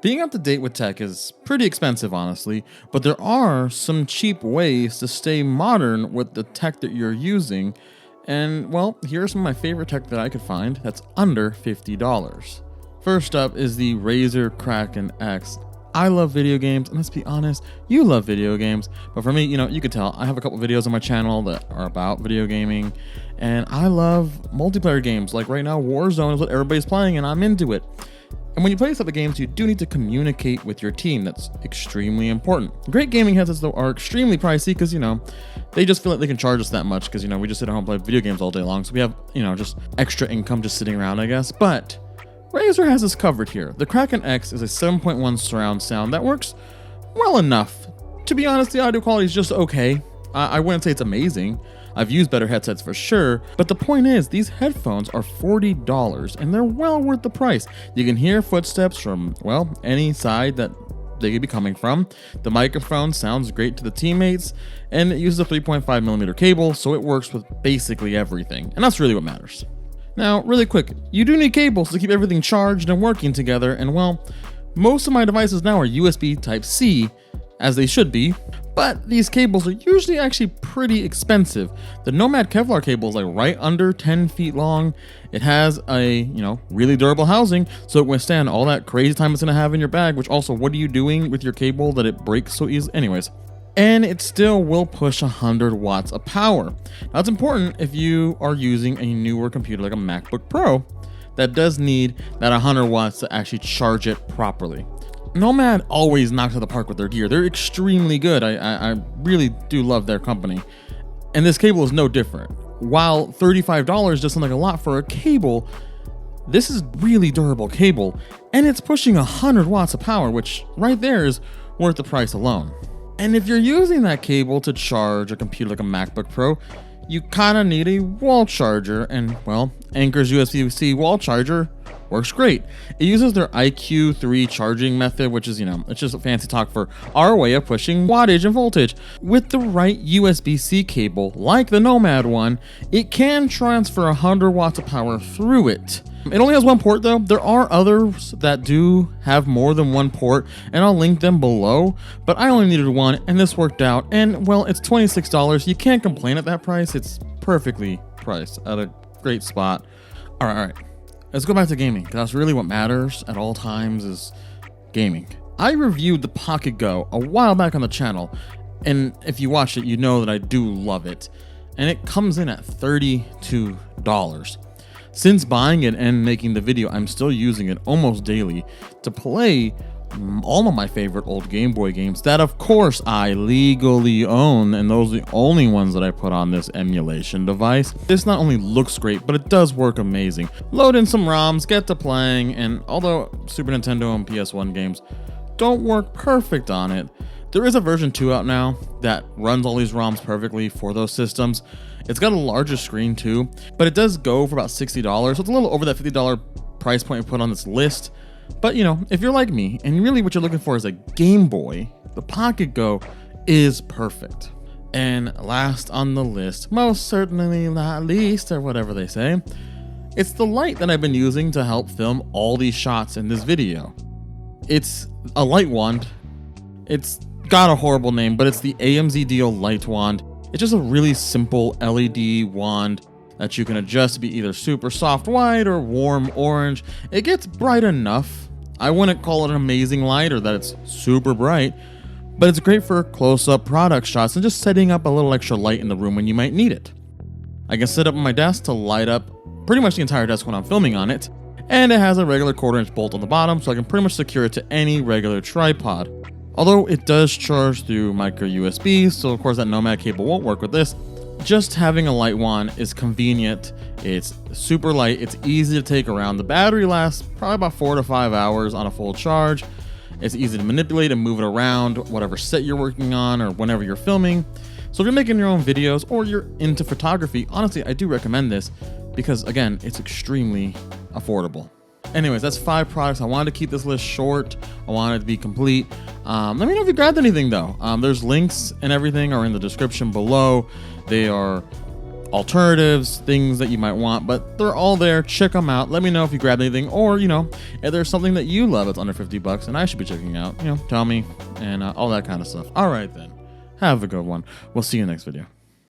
Being up to date with tech is pretty expensive, honestly, but there are some cheap ways to stay modern with the tech that you're using. And well, here's some of my favorite tech that I could find that's under $50. First up is the Razer Kraken X. I love video games, and let's be honest, you love video games. But for me, you can tell, I have a couple videos on my channel that are about video gaming, and I love multiplayer games. Like right now, Warzone is what everybody's playing, and I'm into it. And when you play these type of games, you do need to communicate with your team. That's extremely important. Great gaming headsets, though, are extremely pricey because, they just feel like they can charge us that much because, we just sit at home and play video games all day long. So we have, just extra income just sitting around, I guess. But Razer has us covered here. The Kraken X is a 7.1 surround sound that works well enough. To be honest, the audio quality is just okay. I wouldn't say it's amazing. I've used better headsets for sure, but the point is, these headphones are $40 and they're well worth the price. You can hear footsteps from, well, any side that they could be coming from. The microphone sounds great to the teammates, and it uses a 3.5mm cable, so it works with basically everything, and that's really what matters. Now, really quick, you do need cables to keep everything charged and working together, and well, most of my devices now are USB Type-C, as they should be, but these cables are usually actually pretty expensive. The Nomad Kevlar cable is like right under 10 feet long. It has a, really durable housing, so it can withstand all that crazy time it's gonna have in your bag, which also, what are you doing with your cable that it breaks so easily? Anyways. And it still will push 100 watts of power. Now, that's important if you are using a newer computer like a MacBook Pro that does need that 100 watts to actually charge it properly. Nomad always knocks out the park with their gear. They're extremely good. I really do love their company. And this cable is no different. While $35 does sound like a lot for a cable, this is really durable cable, and it's pushing 100 watts of power, which right there is worth the price alone. And if you're using that cable to charge a computer like a MacBook Pro, you kind of need a wall charger, and well, Anker's USB-C wall charger works great. It uses their IQ3 charging method, which is, it's just a fancy talk for our way of pushing wattage and voltage. With the right USB-C cable, like the Nomad one, it can transfer 100 watts of power through it. It only has one port though. There are others that do have more than one port, and I'll link them below, but I only needed one, and this worked out. And well, it's $26. You can't complain at that price. It's perfectly priced at a great spot. All right. Let's go back to gaming, because that's really what matters at all times is gaming. I reviewed the PocketGo a while back on the channel, and if you watched it, you know that I do love it. And it comes in at $32. Since buying it and making the video, I'm still using it almost daily to play all of my favorite old Game Boy games that, of course, I legally own, and those are the only ones that I put on this emulation device. This not only looks great, but it does work amazing. Load in some ROMs, get to playing, and although Super Nintendo and PS1 games don't work perfect on it, there is a version 2 out now that runs all these ROMs perfectly for those systems. It's got a larger screen too, but it does go for about $60, so it's a little over that $50 price point we put on this list. But if you're like me, and really what you're looking for is a Game Boy, the PocketGo is perfect. And last on the list, most certainly not least, or whatever they say, it's the light that I've been using to help film all these shots in this video. It's a light wand. It's got a horrible name, but it's the AMZ Deal Light Wand. It's just a really simple LED wand that you can adjust to be either super soft white or warm orange. It gets bright enough. I wouldn't call it an amazing light or that it's super bright, but it's great for close-up product shots and just setting up a little extra light in the room when you might need it. I can set up on my desk to light up pretty much the entire desk when I'm filming on it, and it has a regular 1/4-inch bolt on the bottom, so I can pretty much secure it to any regular tripod. Although it does charge through micro USB, so of course that Nomad cable won't work with this. Just having a light wand is convenient. It's super light. It's easy to take around. The battery lasts probably about 4 to 5 hours on a full charge. It's easy to manipulate and move it around, whatever set you're working on or whenever you're filming. So if you're making your own videos or you're into photography, honestly, I do recommend this because, again, it's extremely affordable. Anyways, that's 5 products. I wanted to keep this list short. I wanted it to be complete. Let me know if you grabbed anything though. There's links and everything are in the description below. They are alternatives, things that you might want, but they're all there. Check them out. Let me know if you grabbed anything, or if there's something that you love that's under $50 and I should be checking out. Tell me, and all that kind of stuff. All right then, have a good one. We'll see you next video.